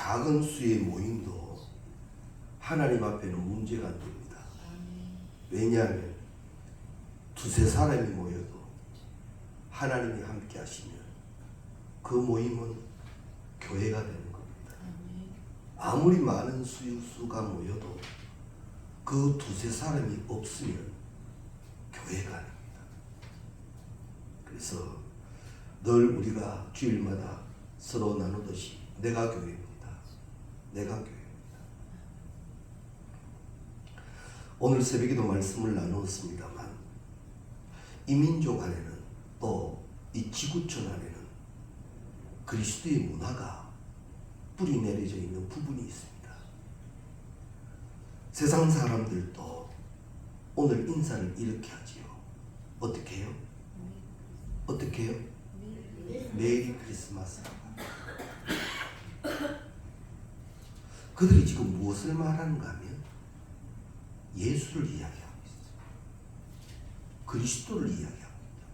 작은 수의 모임도 하나님 앞에는 문제가 안 됩니다. 왜냐하면 두세 사람이 모여도 하나님이 함께 하시면 그 모임은 교회가 되는 겁니다. 아무리 많은 수가 모여도 그 두세 사람이 없으면 교회가 아닙니다. 그래서 늘 우리가 주일마다 서로 나누듯이 내가 교회입니다. 내가 교회입니다. 오늘 새벽에도 말씀을 나누었습니다만 이 민족 안에는 또 이 지구촌 안에는 그리스도의 문화가 뿌리 내려져 있는 부분이 있습니다. 세상 사람들도 오늘 인사를 이렇게 하지요. 어떻게 해요? 어떻게 해요? 메리 크리스마스. 그들이 지금 무엇을 말하는가 하면 예수를 이야기하고 있어요. 그리스도를 이야기하고 있다.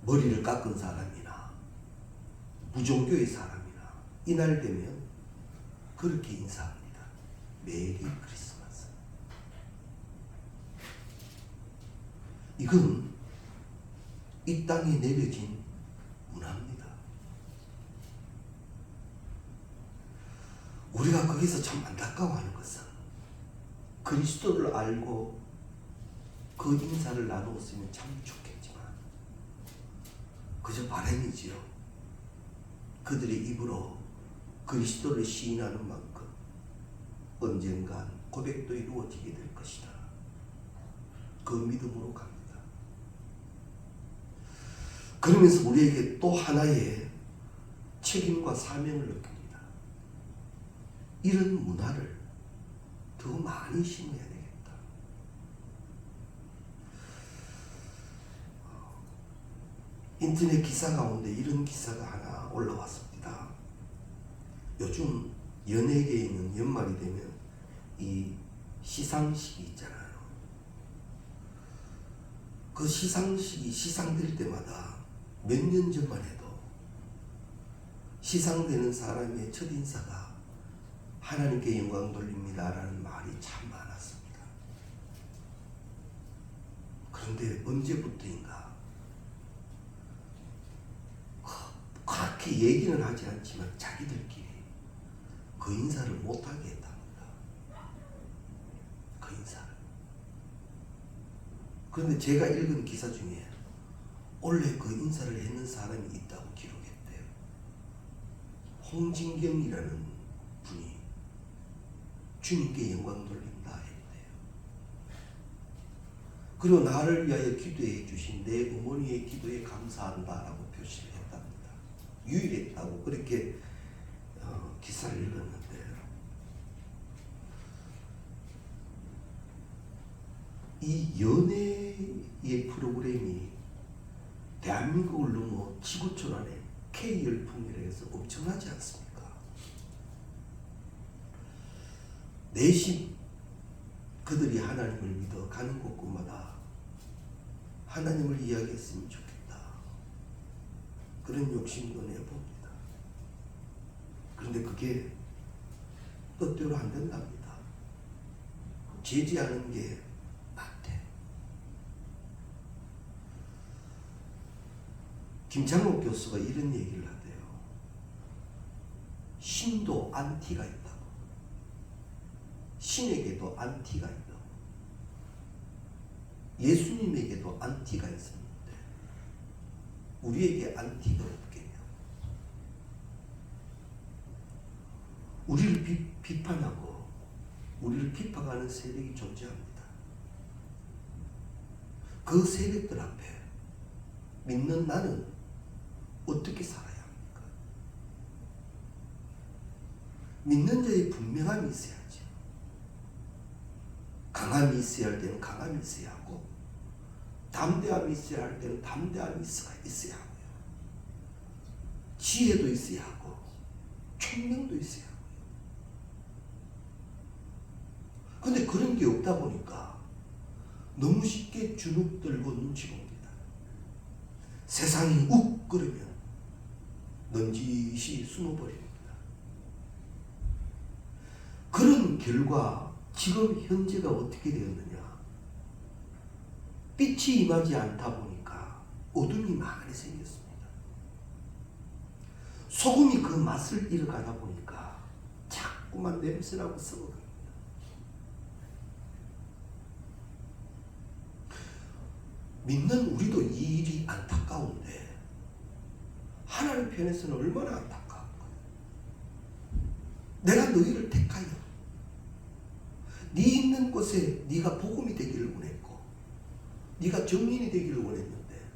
머리를 깎은 사람이나 무종교의 사람이나 이날 되면 그렇게 인사합니다. 메리 크리스마스. 이건 이 땅에 내려진 문화입니다. 우리가 거기서 참 안타까워하는 것은 그리스도를 알고 그 인사를 나누었으면 참 좋겠지만 그저 바람이지요. 그들의 입으로 그리스도를 시인하는 만큼 언젠간 고백도 이루어지게 될 것이다. 그 믿음으로 갑니다. 그러면서 우리에게 또 하나의 책임과 사명을 느낍니다. 이런 문화를 더 많이 심어야 되겠다. 인터넷 기사 가운데 이런 기사가 하나 올라왔습니다. 요즘 연예계에는 연말이 되면 이 시상식이 있잖아요. 그 시상식이 시상될 때마다 몇 년 전만 해도 시상되는 사람의 첫인사가 하나님께 영광 돌립니다 라는 말이 참 많았습니다. 그런데 언제부터인가 그렇게 얘기는 하지 않지만 자기들끼리 그 인사를 못하게 했답니다. 그 인사를. 그런데 제가 읽은 기사 중에 원래 그 인사를 했는 사람이 있다고 기록했대요. 홍진경이라는 분이 주님께 영광 돌린다 했대요. 그리고 나를 위하여 기도해 주신 내 어머니의 기도에 감사한다라고 표시를 했답니다. 유일했다고 그렇게 기사를 읽었는데 이 연예의 프로그램이 대한민국을 넘어 지구촌 안에 K열풍이라 해서 엄청나지 않습니까? 내심 그들이 하나님을 믿어 가는 곳곳마다 하나님을 이야기했으면 좋겠다. 그런 욕심도 내봅니다. 그런데 그게 뜻대로 안 된답니다. 제지하는 게 낫대. 김창옥 교수가 이런 얘기를 하대요. 신도 안티가 있다고. 신에게도 안티가 있다고. 예수님에게도 안티가 있었는데 우리에게 안티가 없겠냐. 우리를 비판하고 우리를 비판하는 세력이 존재합니다. 그 세력들 앞에 믿는 나는 어떻게 살아야 합니까? 믿는 자의 분명함이 있어야지. 강함이 있어야 할 때는 강함이 있어야 하고 담대함이 있어야 할 때는 담대함이 있어야 하고요. 지혜도 있어야 하고 총명도 있어야 하고요. 근데 그런 게 없다 보니까 너무 쉽게 주눅 들고 눈치 봅니다. 세상이 욱 그러면 넌지시 숨어버립니다. 그런 결과 지금 현재가 어떻게 되었느냐? 빛이 임하지 않다 보니까 어둠이 많이 생겼습니다. 소금이 그 맛을 잃어가다 보니까 자꾸만 냄새나고 썩어갑니다. 믿는 우리도 이 일이 안타까운데 하나님 편에서는 얼마나 안타까운 거예요. 내가 너희를 택하여 네 있는 곳에 네가 복음이 되기를 원했고 네가 정인이 되기를 원했는데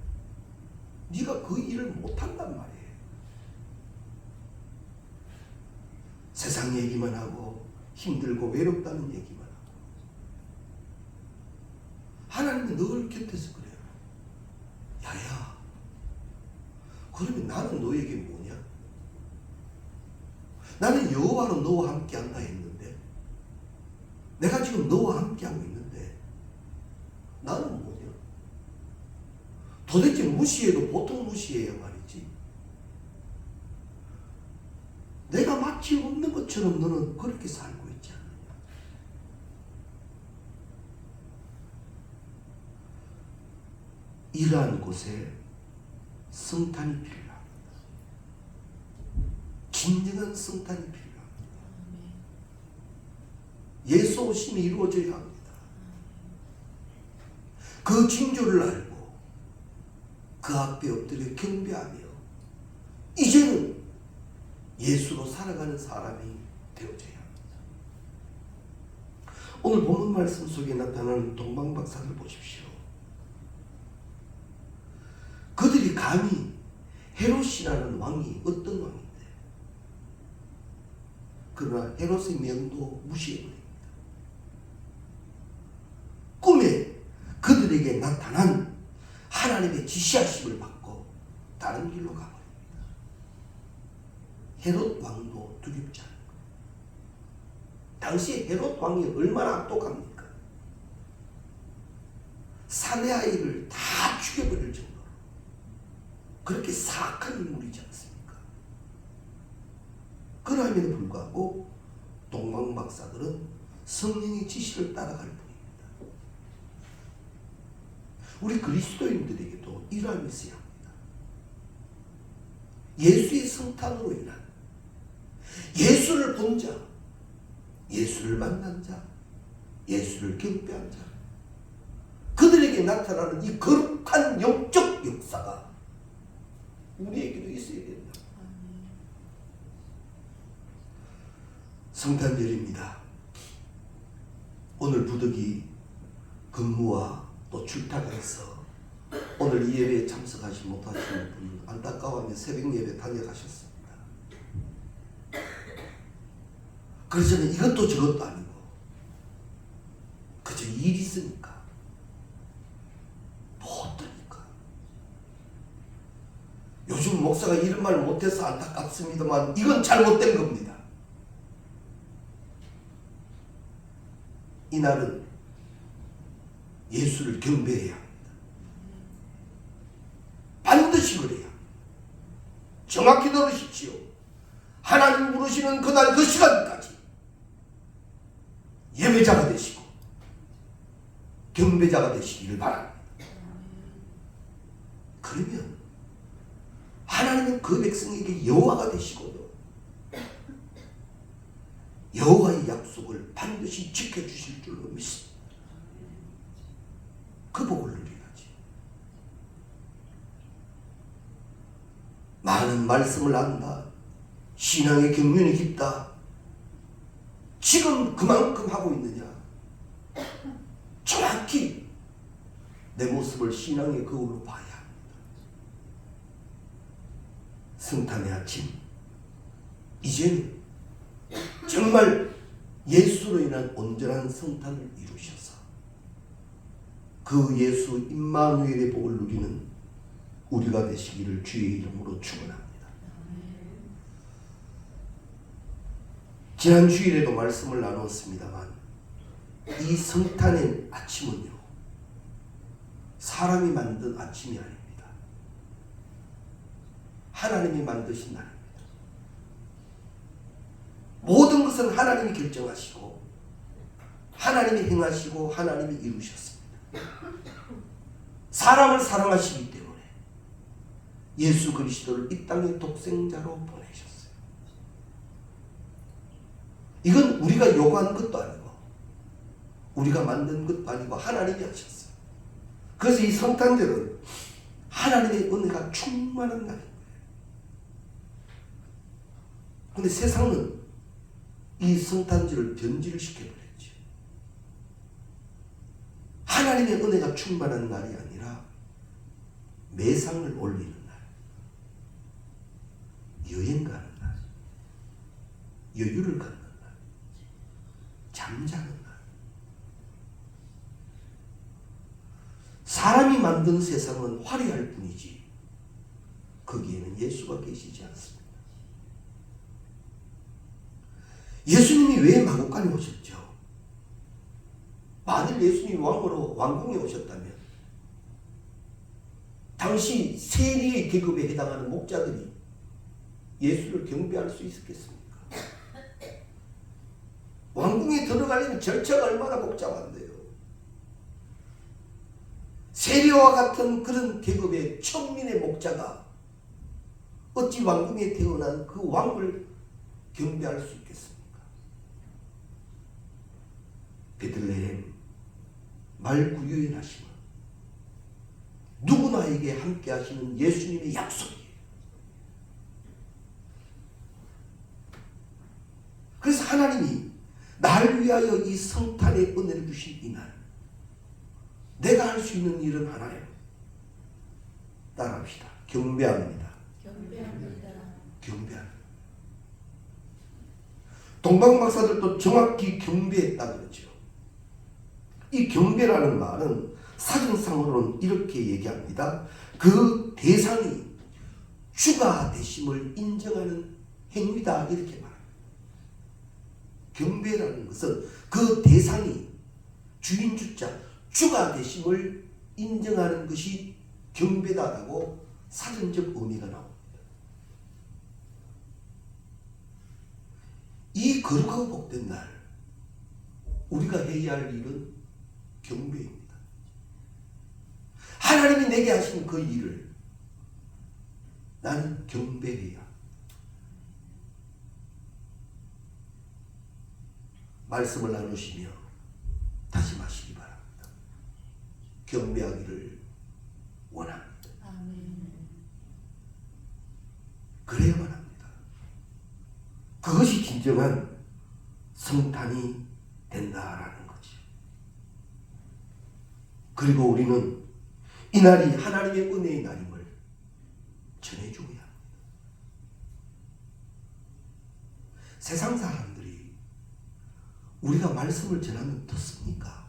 네가 그 일을 못한단 말이에요. 세상 얘기만 하고 힘들고 외롭다는 얘기만 하고. 하나님은 늘 곁에서 그래요. 야야, 그러면 나는 너에게 뭐냐? 나는 여호와로 너와 함께 한다 했는데 내가 지금 너와 함께 하고 있는데 나는 뭐냐? 도대체 무시해도 보통 무시해야 말이지. 내가 마치 없는 것처럼 너는 그렇게 살고 있지 않느냐? 이러한 곳에 성탄이 필요합니다. 진정한 성탄이 필요합니다. 예수 오심이 이루어져야 합니다. 그 징조를 알고 그 앞에 엎드려 경배하며 이제는 예수로 살아가는 사람이 되어져야 합니다. 오늘 본문 말씀 속에 나타나는 동방박사들 보십시오. 그들이 감히 헤롯이라는 왕이 어떤 왕인데 그러나 헤롯의 명도 무시해버립니다. 꿈에 그들에게 나타난 하나님의 지시하심을 받고 다른 길로 가버립니다. 헤롯 왕도 두렵지 않은 거예요. 당시에 헤롯 왕이 얼마나 악독합니까? 사내 아이를 다 죽여버릴 정도로 그렇게 사악한 인물이지 않습니까? 그럼에도 불구하고 동방박사들은 성령의 지시를 따라갈 뿐입니다. 우리 그리스도인들에게도 이러함이 있어야 합니다. 예수의 성탄으로 인한 예수를 본 자, 예수를 만난 자, 예수를 경배한 자, 그들에게 나타나는 이 거룩한 영적 역사가 우리에게도 있어야 된다. 성탄절입니다. 오늘 부득이 근무와 또 출타가해서 오늘 이 예배에 참석하지 못하시는 분 안타까워하며 새벽 예배 다녀가셨습니다. 그러자면 이것도 저것도 아니고 그저 일이 있으니까 못하니까. 요즘 목사가 이런 말 못해서 안타깝습니다만 이건 잘못된 겁니다. 이날은 예수를 경배해야 합니다. 반드시 그래야 합니다. 정확히 들으십시오. 하나님 부르시는 그날 그 시간까지 예배자가 되시고 경배자가 되시기를 바랍니다. 그러면 하나님은 그 백성에게 여호와가 되시고요. 여호와의 약속을 반드시 지켜주실 줄로 믿습니다. 그 복을 누려야지. 많은 말씀을 안다. 신앙의 경륜이 깊다. 지금 그만큼 하고 있느냐? 정확히 내 모습을 신앙의 거울로 봐야 합니다. 성탄의 아침, 이제는 정말 예수로 인한 온전한 성탄을 이루셔서 그 예수 임마누엘의 복을 누리는 우리가 되시기를 주의 이름으로 축원합니다. 지난 주일에도 말씀을 나누었습니다만 이 성탄의 아침은요, 사람이 만든 아침이 아닙니다. 하나님이 만드신 날입니다. 모든 것은 하나님이 결정하시고 하나님이 행하시고 하나님이 이루셨습니다. 사람을 사랑하시기 때문에 예수 그리스도를 이 땅에 독생자로 보내셨어요. 이건 우리가 요구한 것도 아니고 우리가 만든 것도 아니고 하나님이 하셨어요. 그래서 이 성탄절은 하나님의 은혜가 충만한 날인 거예요. 그런데 세상은 이 성탄절을 변질을 시켜버렸죠. 하나님의 은혜가 충만한 날이 아니라 매상을 올리는 날, 여행 가는 날, 여유를 갖는 날, 잠자는 날. 사람이 만든 세상은 화려할 뿐이지 거기에는 예수가 계시지 않습니다. 예수님이 왜 마곡간에 오셨죠? 만일 예수님이 왕으로 왕궁에 오셨다면 당시 세리의 계급에 해당하는 목자들이 예수를 경배할 수 있었겠습니까? 왕궁에 들어가려면 절차가 얼마나 복잡한데요. 세리와 같은 그런 계급의 천민의 목자가 어찌 왕궁에 태어난 그 왕을 경배할 수 있겠습니까? 베들레헴 말구유에 나시면 누구나에게 함께 하시는 예수님의 약속이에요. 그래서 하나님이 나를 위하여 이 성탄의 은혜를 주신 이날, 내가 할 수 있는 일은 하나예요. 따라합시다. 경배합니다. 경배합니다. 경배합니다. 동방 박사들도 정확히 경배했다 그러죠. 이 경배라는 말은 사전상으로는 이렇게 얘기합니다. 그 대상이 주가 되심을 인정하는 행위다 이렇게 말합니다. 경배라는 것은 그 대상이 주인 주자 주가 되심을 인정하는 것이 경배다라고 사전적 의미가 나옵니다. 이 거룩하고 복된 날 우리가 해야 할 일은 경배입니다. 하나님이 내게 하신 그 일을 나는 경배해야. 말씀을 나누시며 다시 마시기 바랍니다. 경배하기를 원합니다. 아멘. 그래야만 합니다. 그것이 진정한 성탄이 된다라는 거죠. 그리고 우리는 이날이 하나님의 은혜의 날임을 전해줘야 합니다. 세상 사람들이 우리가 말씀을 전하면 듣습니까?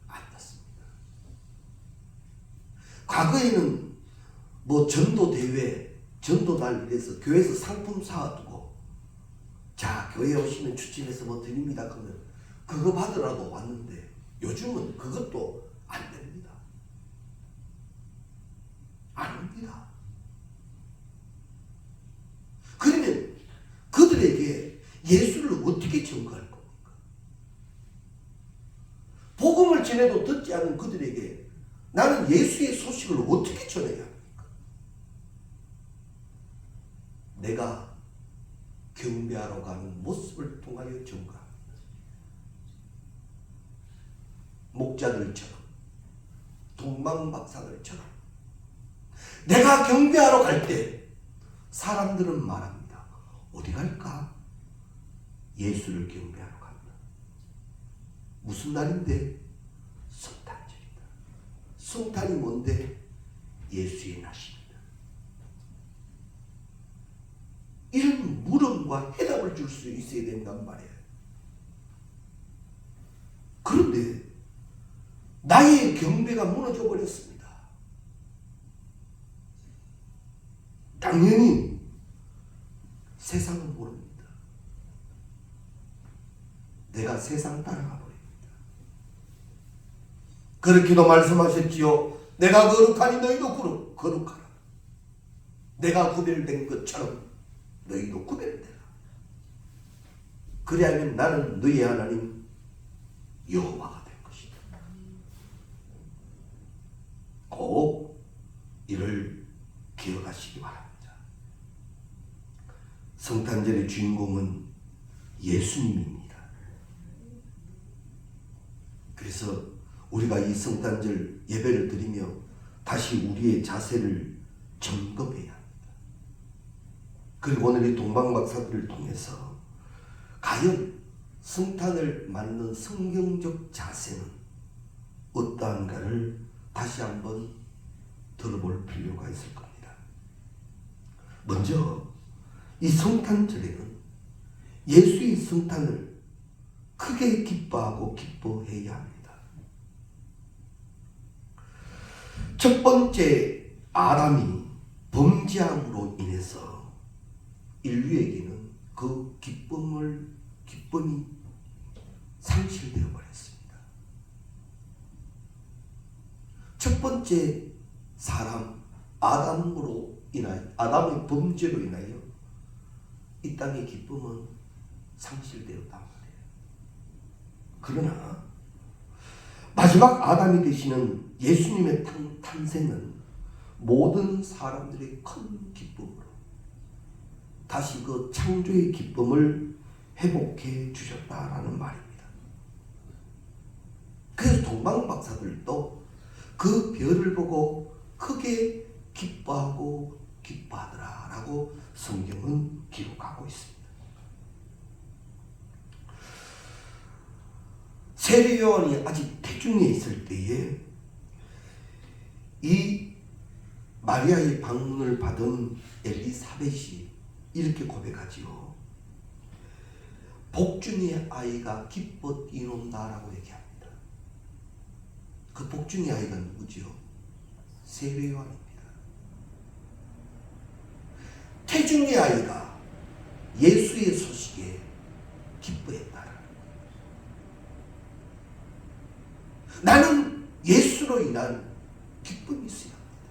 안 듣습니다. 과거에는 뭐 전도대회, 전도날 이래서 교회에서 상품 사두고 자 교회에 오시면 추첨해서 뭐 드립니다 그러면 그거 받으라고 왔는데 요즘은 그것도 안 됩니다. 안 옵니다. 그러면 그들에게 예수를 어떻게 전가할 겁니까? 복음을 전해도 듣지 않은 그들에게 나는 예수의 소식을 어떻게 전해야 합니까? 내가 경배하러 가는 모습을 통하여 전가합니다. 목자들처럼 동방박사들처럼 내가 경배하러 갈 때 사람들은 말합니다. 어디 갈까? 예수를 경배하러 간다. 무슨 날인데? 성탄절이다. 성탄이 뭔데? 예수의 날입니다. 이런 물음과 해답을 줄 수 있어야 된단 말이에요. 그런데 나의 경배가 무너져 버렸습니다. 당연히 세상은 모릅니다. 내가 세상 따라가 버립니다. 그렇게도 말씀하셨지요. 내가 거룩하니 너희도 거룩하라. 내가 구별된 것처럼 너희도 구별되라. 그리하면 나는 너희 하나님 여호와가 될 것이다. 꼭 이를 기억하시기 바랍니다. 성탄절의 주인공은 예수님입니다. 그래서 우리가 이 성탄절 예배를 드리며 다시 우리의 자세를 점검해야 합니다. 그리고 오늘 이 동방박사들을 통해서 과연 성탄을 맞는 성경적 자세는 어떠한가를 다시 한번 들어볼 필요가 있을 겁니다. 먼저 이 성탄절에는 예수의 성탄을 크게 기뻐하고 기뻐해야 합니다. 첫 번째, 아담이 범죄함으로 인해서 인류에게는 그 기쁨이 상실되어 버렸습니다. 첫 번째 사람 아담의 범죄로 인하여 이 땅의 기쁨은 상실되었단 말이에요. 그러나 마지막 아담이 되시는 예수님의 탄생은 모든 사람들의 큰 기쁨으로 다시 그 창조의 기쁨을 회복해 주셨다라는 말입니다. 그래서 동방박사들도 그 별을 보고 크게 기뻐하고 기뻐하더라 라고 성경은 기록하고 있습니다. 세례 요한이 아직 태중에 있을 때에 이 마리아의 방문을 받은 엘리사벳이 이렇게 고백하지요. 복중의 아이가 기뻐 뛰논다라고 얘기합니다. 그 복중의 아이가 누구지요? 세례 요한입니다. 태중의 아이가 예수의 소식에 기뻐했다. 나는 예수로 인한 기쁨이 있어야 합니다.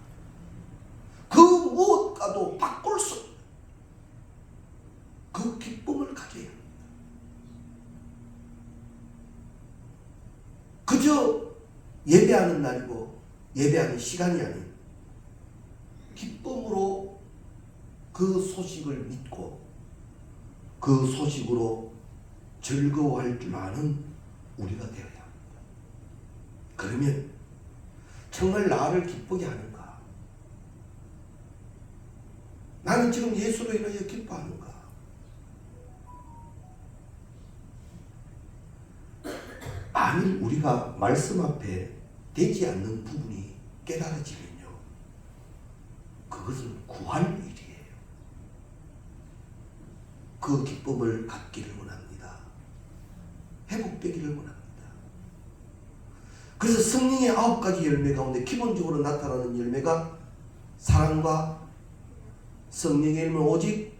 그 무엇과도 바꿀 수 없는 그 기쁨을 가져야 합니다. 그저 예배하는 날이고 예배하는 시간이 아닌 기쁨으로 그 소식을 믿고 그 소식으로 즐거워할 줄 아는 우리가 되어야 합니다. 그러면 정말 나를 기쁘게 하는가? 나는 지금 예수로 인하여 기뻐하는가? 만일 우리가 말씀 앞에 되지 않는 부분이 깨달아지면요, 그것은 구할 일이에요. 그 기쁨을 갖기를 원합니다. 회복되기를 원합니다. 그래서 성령의 9가지 열매 가운데 기본적으로 나타나는 열매가 사랑과 성령의 열매, 오직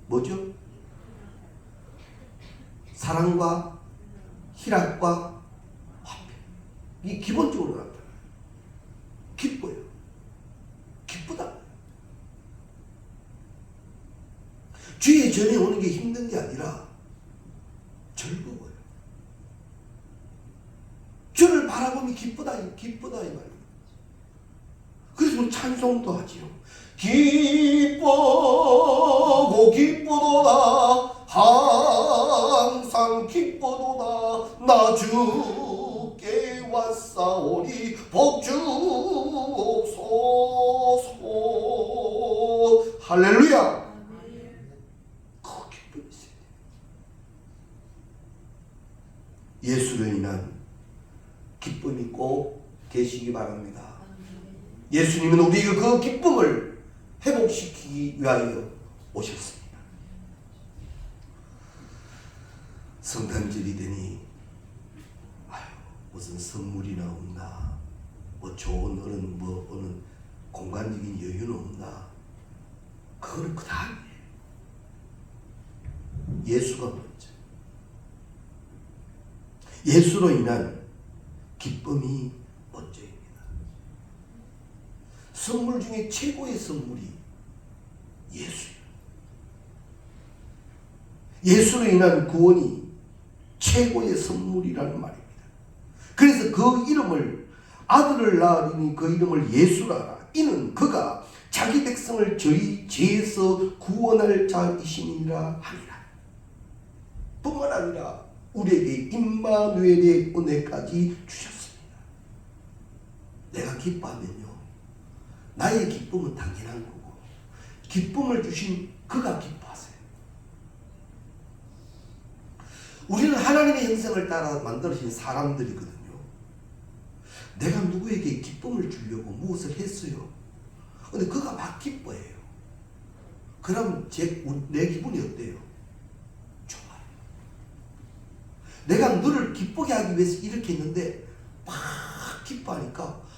뭐죠? 사랑과 희락과 화평. 이 기본적으로 나타나요. 기뻐요. 기쁘다. 주의 전에 오는 게 힘든 게 아니라 즐거워요. 주를 바라보면 기쁘다 이 말이에요. 그래서 우리 찬송도 하지요. 기뻐고 기쁘도다 항상 기쁘도다 나 주께 왔사오니 복 주옵소서. 할렐루야. 그 기쁨이 있어야 돼요. 예수로 인한 기쁨이 꼭 되시기 바랍니다. 예수님은 우리에게 그 기쁨을 회복시키기 위하여 오셨습니다. 성탄절이 되니 무슨 선물이나 없나, 뭐 좋은 어느 공간적인 여유는 없나, 그거는 그 다음이에요. 예수가 먼저. 예수로 인한 기쁨이 먼저입니다. 선물 중에 최고의 선물이 예수예요. 예수로 인한 구원이 최고의 선물이라는 말입니다. 그래서 그 이름을 아들을 낳으니 그 이름을 예수라라. 이는 그가 자기 백성을 저희 죄에서 구원할 자이심이라 하리라. 뿐만 아니라 우리에게 임마누엘의 은혜까지 주셨습니다. 내가 기뻐하면요, 나의 기쁨은 당연한 거고 기쁨을 주신 그가 기뻐하세요. 우리는 하나님의 형상을 따라 만들어진 사람들이거든요. 내가 누구에게 기쁨을 주려고 무엇을 했어요. 근데 그가 막 기뻐해요. 그럼 내 기분이 어때요? 좋아요. 내가 너를 기쁘게 하기 위해서 이렇게 했는데 막 기뻐하니까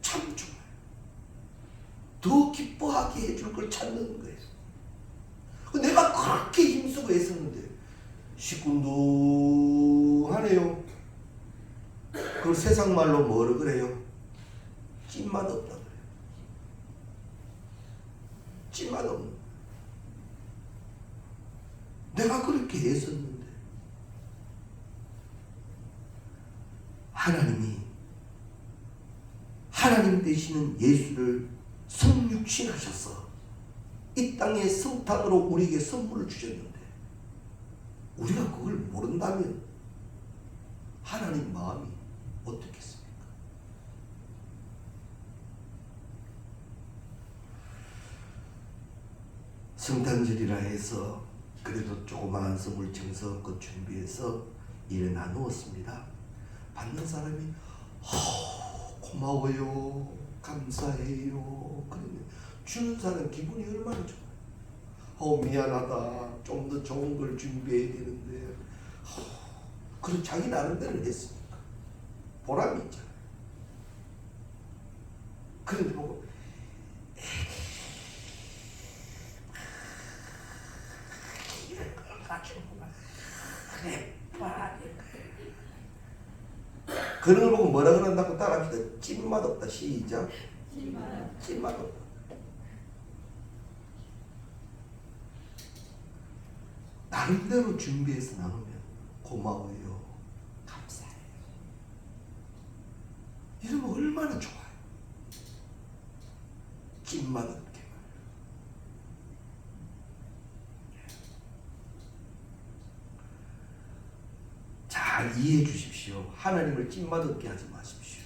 참 좋아요. 더 기뻐하게 해줄 걸 찾는 거예요. 내가 그렇게 힘쓰고 애썼는데 시큰둥하네요. 그걸 세상 말로 뭐라 그래요? 찐맛 없다 그래요. 찐맛 없는. 내가 그렇게 애썼는데 하나님 되시는 예수를 성육신하셔서 이 땅의 성탄으로 우리에게 선물을 주셨는데 우리가 그걸 모른다면 하나님 마음이 어떻겠습니까? 성탄절이라 해서 그래도 조그마한 선물 정성껏 준비해서 이래 나누었습니다. 받는 사람이 고마워요, 감사해요. 그러면 주는 사람 기분이 얼마나 좋아요. 미안하다, 좀 더 좋은 걸 준비해야 되는데. 그럼 자기 나름대로 했으니까 보람이 있잖아요. 그런데 보고 이런 걸 가지고 그래 그런 걸 보고 뭐라 그런다고 따라합시다. 찐맛 없다. 시작. 찐맛 없다. 나름대로 준비해서 나누면 고마워요, 감사해요. 이러면 얼마나 좋아요. 찐맛 없게 말이에요. 잘 이해해 주십시오. 하나님을 찐맛 없게 하지 마십시오.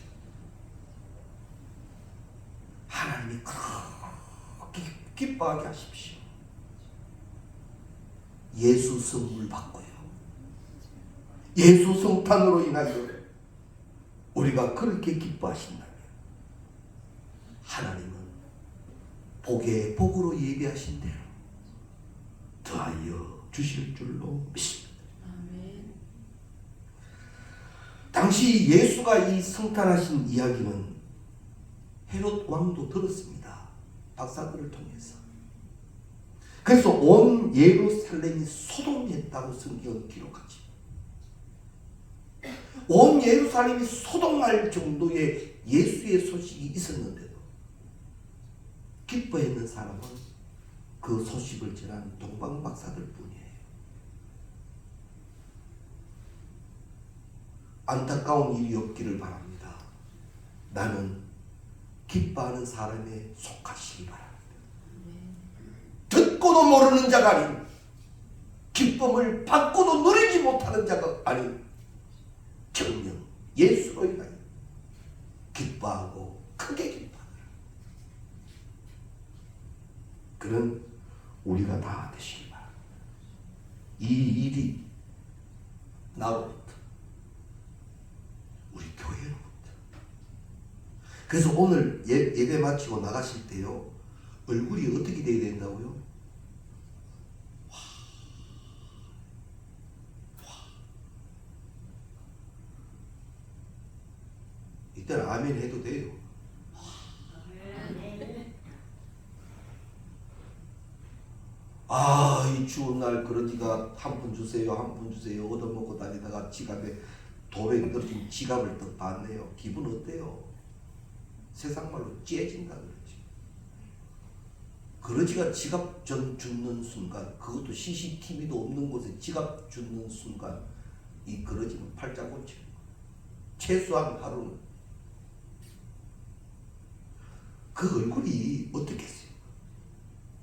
하나님이 그렇게 기뻐하게 하십시오. 예수 선물 받고요. 예수 성탄으로 인하여 우리가 그렇게 기뻐하신다면 하나님은 복에 복으로 예비하신 대로 더하여 주실 줄로 믿습니다. 아멘. 당시 예수가 이 성탄하신 이야기는 헤롯 왕도 들었습니다. 박사들을 통해서. 그래서 온 예루살렘이 소동했다고 성경은 기록하지. 온 예루살렘이 소동할 정도의 예수의 소식이 있었는데도 기뻐했는 사람은 그 소식을 전한 동방 박사들 뿐이에요. 안타까운 일이 없기를 바랍니다. 나는 기뻐하는 사람에 속하시기 바랍니다. 듣고도 모르는 자가 아닌, 기쁨을 받고도 누리지 못하는 자가 아닌, 정녕 예수로 인하여 기뻐하고 크게 기뻐하는 그런 우리가 다 되시기 바랍니다. 이 일이 나로부터, 우리 교회로부터. 그래서 오늘 예배 마치고 나가실 때요, 얼굴이 어떻게 돼야 된다고요? 이때는 아멘 해도 돼요. 이 추운 날 그러지가 한 푼 주세요, 한 푼 주세요. 얻어먹고 다니다가 지갑에 돌에 떨어진 지갑을 또 받네요. 기분 어때요? 세상 말로 째진다 그러지. 그러지가 지갑 줍는 순간, 그것도 CCTV도 없는 곳에 지갑 줍는 순간 이 그러지는 팔자 고쳐. 최소한 하루는. 그 얼굴이 어떻겠어요?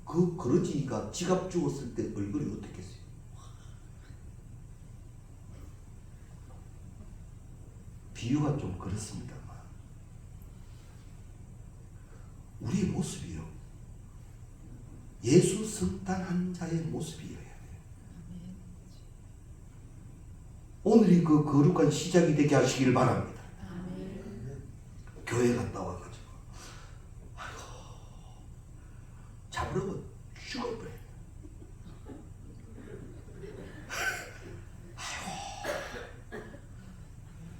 그 그러지가 지갑 주었을 때 얼굴이 어떻겠어요? 비유가 좀 그렇습니다만 우리의 모습이요, 예수 성탄한 자의 모습이어야 돼요. 오늘이 그 거룩한 시작이 되게 하시길 바랍니다. 교회 갔다 와가지고 아이고 잡으려고 죽어버려.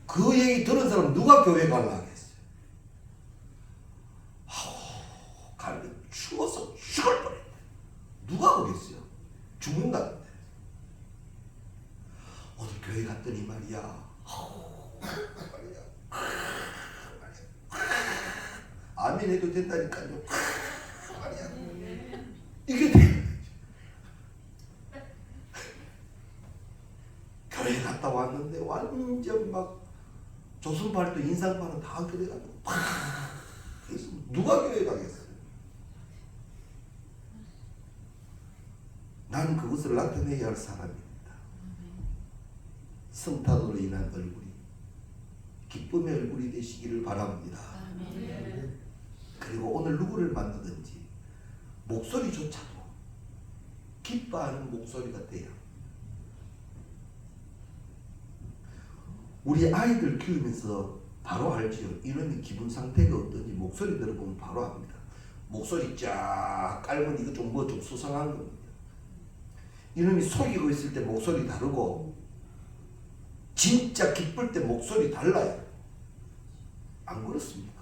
그 얘기 들은 사람 누가 교회 가려 하겠어요? 가는데 추워서 죽을 뻔했네. 누가 오겠어요? 죽는다는데. 오늘 교회 갔더니 말이야. 아멘 해도 된다니까요. 말이야. 이게 돼. 교회 갔다 왔는데 완전 막 조선팔도 인상파는 다 그래가지고 팍 누가 교회 가겠어요? 나는 그것을 나타내야 할 사람입니다. 성탄으로 인한 얼굴이 기쁨의 얼굴이 되시기를 바랍니다. 그리고 오늘 누구를 만나든지 목소리조차도 기뻐하는 목소리가 돼요. 우리 아이들 키우면서 바로 알지요. 이놈의 기분 상태가 어떤지 목소리 들어보면 바로 압니다. 목소리 쫙 깔면 이거 좀 뭐 좀 수상한 겁니다. 이놈이 속이고 있을 때 목소리 다르고 진짜 기쁠 때 목소리 달라요. 안 그렇습니까?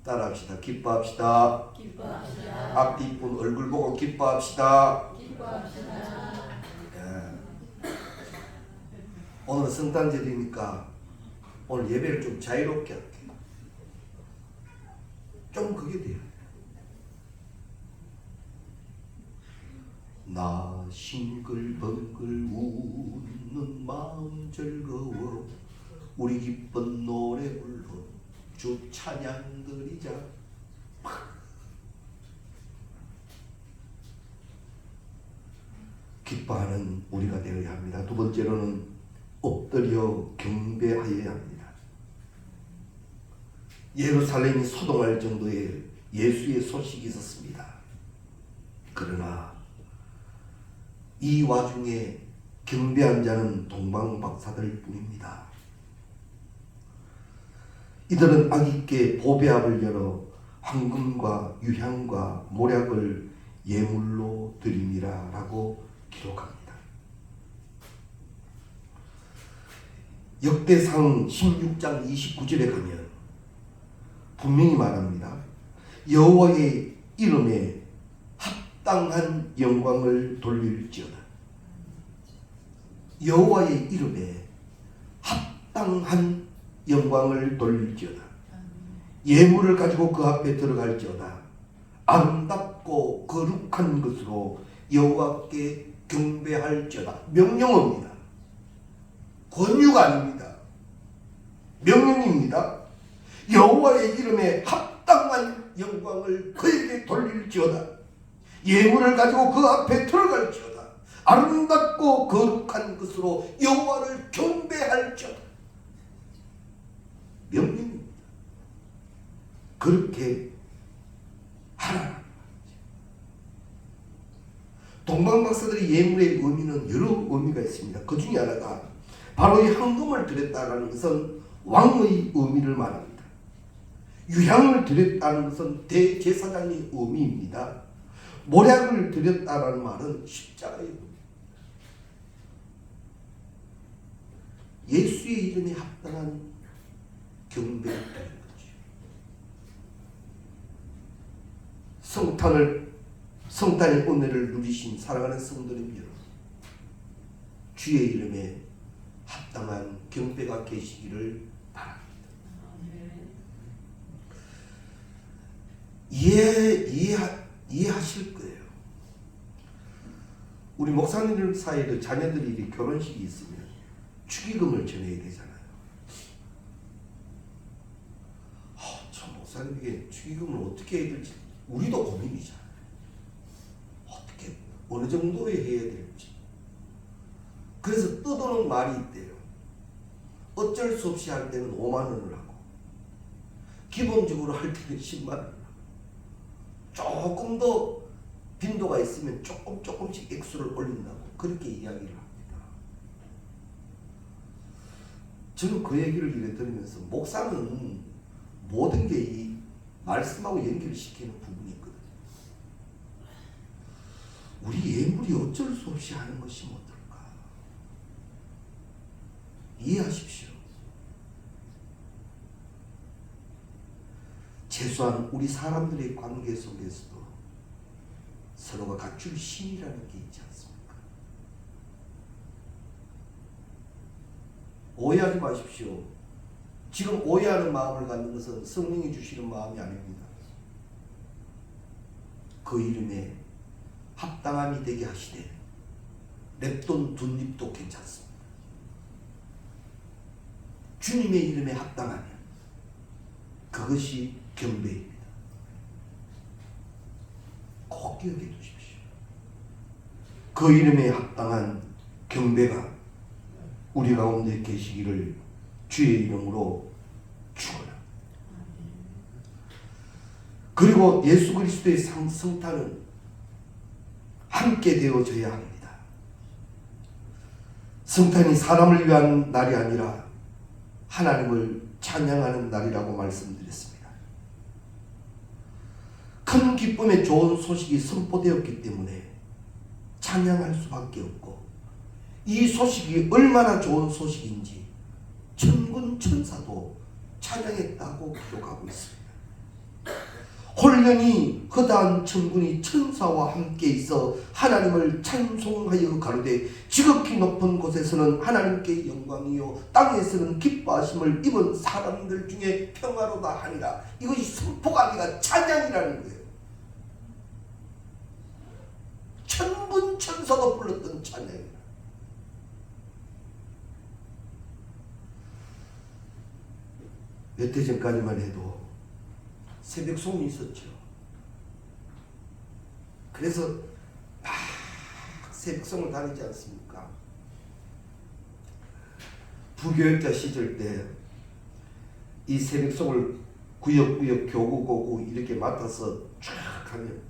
따라합시다. 기뻐합시다. 기뻐합시다. 앞뒤 이쁜 얼굴 보고 기뻐합시다. 기뻐합시다. 오늘 성탄절이니까 오늘 예배를 좀 자유롭게 할게요. 좀 그게 돼요. 나 싱글벙글 웃는 마음 즐거워 우리 기쁜 노래 불러 주 찬양 드리자. 기뻐하는 우리가 되어야 합니다. 두 번째로는 엎드려 경배하여야 합니다. 예루살렘이 소동할 정도의 예수의 소식이 있었습니다. 그러나 이 와중에 경배한 자는 동방박사들 뿐입니다. 이들은 아기께 보배압을 열어 황금과 유향과 모략을 예물로 드립니다 라고 기록합니다. 역대상 16장 29절에 가면 분명히 말합니다. 여호와의 이름에 합당한 영광을 돌릴지어다. 여호와의 이름에 합당한 영광을 돌릴지어다. 예물을 가지고 그 앞에 들어갈지어다. 아름답고 거룩한 것으로 여호와께 경배할지어다. 명령어입니다. 권유가 아닙니다. 명령입니다. 여호와의 이름에 합당한 영광을 그에게 돌릴지어다. 예물을 가지고 그 앞에 들어갈지어다. 아름답고 거룩한 것으로 여호와를 경배할지어다. 명령입니다. 그렇게 하라. 동방박사들의 예물의 의미는 여러 의미가 있습니다. 그 중에 하나가 바로 이 황금을 드렸다는 것은 왕의 의미를 말합니다. 유향을 드렸다는 것은 대제사장의 의미입니다. 모략을 드렸다는 말은 십자가의 의미. 예수의 이름에 합당한 경배를 드리는 거죠. 성탄의 은혜를 누리신 사랑하는 성도님 여러분, 주의 이름에 합당한 경배가 계시기를 바랍니다. 이해하실 거예요. 우리 목사님들 사이에 자녀들이 결혼식이 있으면 축의금을 전해야 되잖아요. 참 목사님에게 축의금을 어떻게 해야 될지 우리도 고민이잖아요. 어떻게 어느 정도에 해야 될지. 그래서 떠도는 말이 있대요. 어쩔 수 없이 할 때는 5만 원을 하고 기본적으로 할 때는 10만 원을 하고 조금 더 빈도가 있으면 조금씩 액수를 올린다고 그렇게 이야기를 합니다. 저는 그 얘기를 이래 들으면서 목사는 모든 게 이 말씀하고 연결시키는 부분이 있거든요. 우리 예물이 어쩔 수 없이 하는 것이 어떨까? 이해하십시오. 최소한 우리 사람들의 관계 속에서도 서로가 갖출 신이라는 게 있지 않습니까? 오해하지 마십시오. 지금 오해하는 마음을 갖는 것은 성령이 주시는 마음이 아닙니다. 그 이름에 합당함이 되게 하시되 랩돈 둔입도 괜찮습니다. 주님의 이름에 합당하면 그것이 경배입니다. 꼭 기억해 두십시오. 그 이름에 합당한 경배가 우리 가운데 계시기를 주의 이름으로 축원합니다. 그리고 예수 그리스도의 성탄은 함께 되어져야 합니다. 성탄이 사람을 위한 날이 아니라 하나님을 찬양하는 날이라고 말씀드렸습니다. 큰 기쁨의 좋은 소식이 선포되었기 때문에 찬양할 수밖에 없고, 이 소식이 얼마나 좋은 소식인지 천군 천사도 찬양했다고 기록하고 있습니다. 홀령이 허다한 천군이 천사와 함께 있어 하나님을 찬송하여 가로되 지극히 높은 곳에서는 하나님께 영광이요 땅에서는 기뻐하심을 입은 사람들 중에 평화로다 하니라. 이것이 선포가 아니라 찬양이라는 거예요. 천군 천사도 불렀던 찬양이라. 몇 해 전까지만 해도 새벽송이 있었죠. 그래서 막 새벽송을 다니지 않습니까? 부교육자 시절 때 이 새벽송을 구역구역 교구고구 이렇게 맡아서 쫙 하면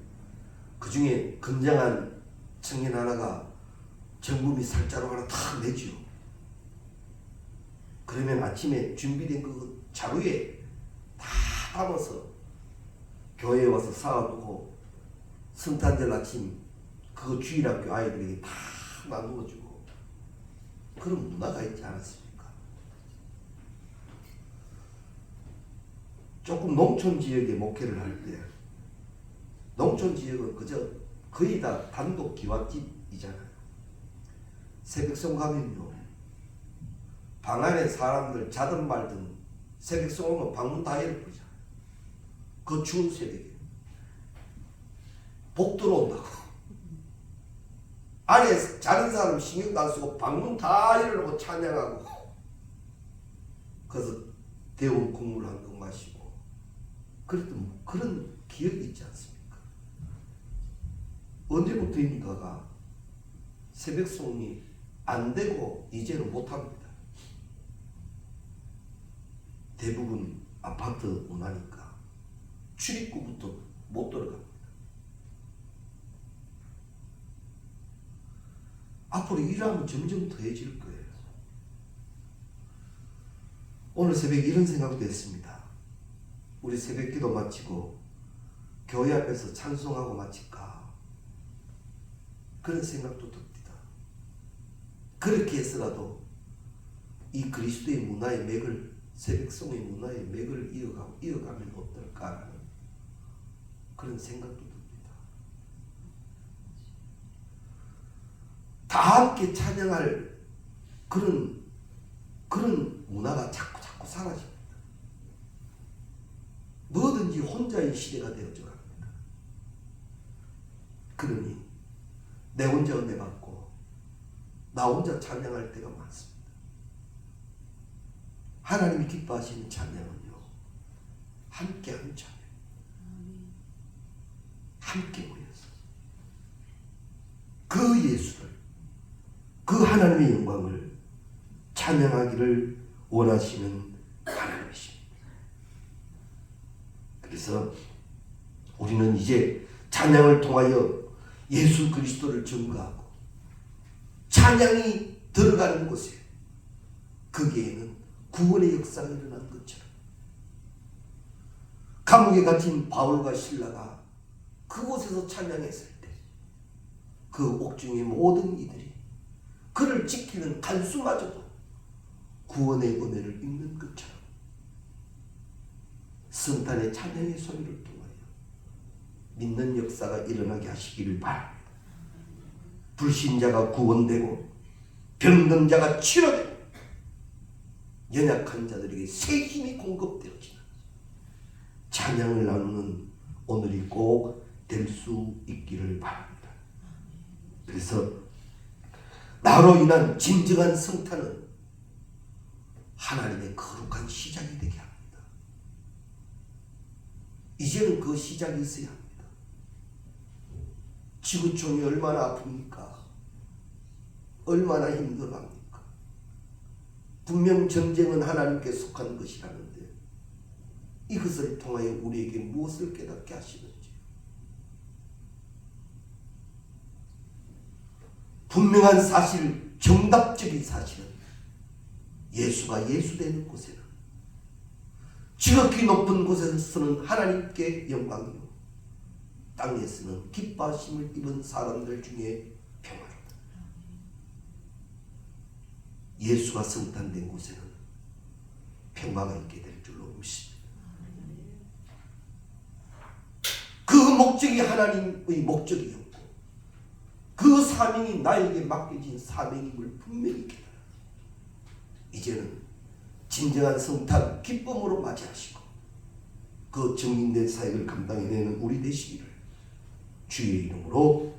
그 중에 건장한 청년 하나가 정금이 살자로 하나 탁 내죠. 그러면 아침에 준비된 그 자루에 다 담아서 교회에 와서 쌓아두고 성탄절 아침 그거 주일학교 아이들에게 다 나누어 주고 그런 문화가 있지 않았습니까? 조금 농촌 지역에 목회를 할 때 농촌 지역은 그저 거의 다 단독 기와집이잖아요. 새벽송 가면요 방 안에 사람들 자든 말든 새벽송 오면 방문 다 열어버리잖아요. 그 추운 새벽에 복 들어온다고 안에 자는 사람 신경도 안 쓰고 방문 다 열어놓고 찬양하고 그래서 데운 국물 한 컵 마시고 그랬던 그런 기억이 있지 않습니까? 언제부터인가가 새벽송이 안 되고 이제는 못합니다. 대부분 아파트 문화니까 출입구부터 못 들어갑니다. 앞으로 일하면 점점 더해질 거예요. 오늘 새벽에 이런 생각도 했습니다. 우리 새벽기도 마치고 교회 앞에서 찬송하고 마칠까 그런 생각도 듭니다. 그렇게 해서라도 이 그리스도의 문화의 맥을 새벽송의 문화의 맥을 이어가면 어떨까라는 그런 생각도 듭니다. 다 함께 찬양할 그런 그런 문화가 자꾸 사라집니다. 뭐든지 혼자의 시대가 되어져 갑니다. 그러니 내 혼자 은혜 받고 나 혼자 찬양할 때가 많습니다. 하나님이 기뻐하시는 찬양은요, 함께하는 찬양, 함께 모여서 그 예수를, 그 하나님의 영광을 찬양하기를 원하시는 하나님이십니다. 그래서 우리는 이제 찬양을 통하여 예수 그리스도를 증거하고 찬양이 들어가는 곳에 거기에는 구원의 역사가 일어난 것처럼 감옥에 갇힌 바울과 실라가 그곳에서 찬양했을 때 그 옥중의 모든 이들이 그를 지키는 간수마저도 구원의 은혜를 입는 것처럼 성탄의 찬양의 소리를 통하여 믿는 역사가 일어나게 하시기를 바랍니다. 불신자가 구원되고 병든 자가 치료되고 연약한 자들에게 새 힘이 공급되어지는 찬양을 나누는 오늘이 꼭 될 수 있기를 바랍니다. 그래서 나로 인한 진정한 성탄은 하나님의 거룩한 시작이 되게 합니다. 이제는 그 시작이 있어야 합니다. 지구촌이 얼마나 아픕니까? 얼마나 힘들어합니까? 분명 전쟁은 하나님께 속한 것이라는데 이것을 통하여 우리에게 무엇을 깨닫게 하시는지, 분명한 사실, 정답적인 사실은 예수가 예수되는 곳에는 지극히 높은 곳에서는 하나님께 영광이요 땅에서는 기뻐하심을 입은 사람들 중에 평화로다. 예수가 성탄된 곳에는 평화가 있게 될 줄로 믿습니다. 그 목적이 하나님의 목적이었고 그 사명이 나에게 맡겨진 사명임을 분명히 깨달아 이제는 진정한 성탄 기쁨으로 맞이하시고 그 증인된 사역을 감당해내는 우리 되시기를 주의 이름으로